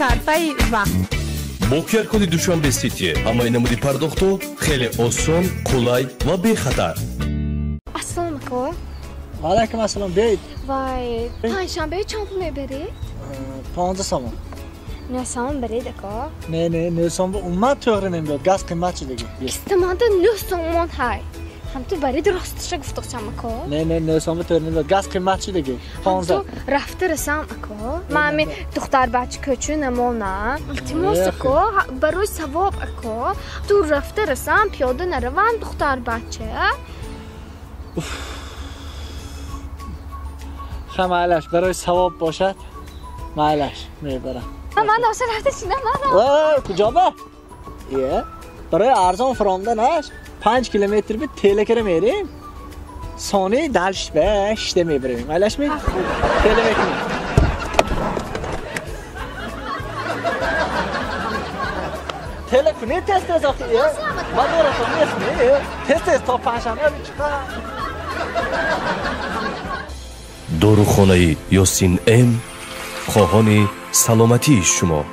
صرفه وقت. با QR کد دوشنبه سیتی اما نمودی پرداختو خیلی آسان، قلای و بی خطر. السلام علیکم. و علیکم السلام. بیاید. وای پنجشنبه چند پول میبری؟ 15 سوم. نه سوم برید اکا؟ نه سوم اومد توغره نمیداد. گاز قیمت چه دیگه؟ استماده 9 سوم های. هم تو برید راستش گفته چم اکا؟ نه سوم توغره نمیداد. گاز قیمت چه دیگه؟ 15. تو رفته رسام اکا؟ من دختر بچه کچو نمال نه. التماس اکا برای ثواب اکا. تو رفته رسام پیاده نروان دختر بچه. خمالش برای ثواب باشد. مالش میبرم. من داشته رفته چینم نه. کجا با؟ یه برای ارزان فراندنش 5 کیلومتر به تلکره میریم. سانه دلش بشته میبریم. مالش می تله میکنیم. تلفنی تست از آخه من دارم نیست تست تا پنجشنبه چیکار؟ داروخانه یاسین ام خواهان سلامتی شما.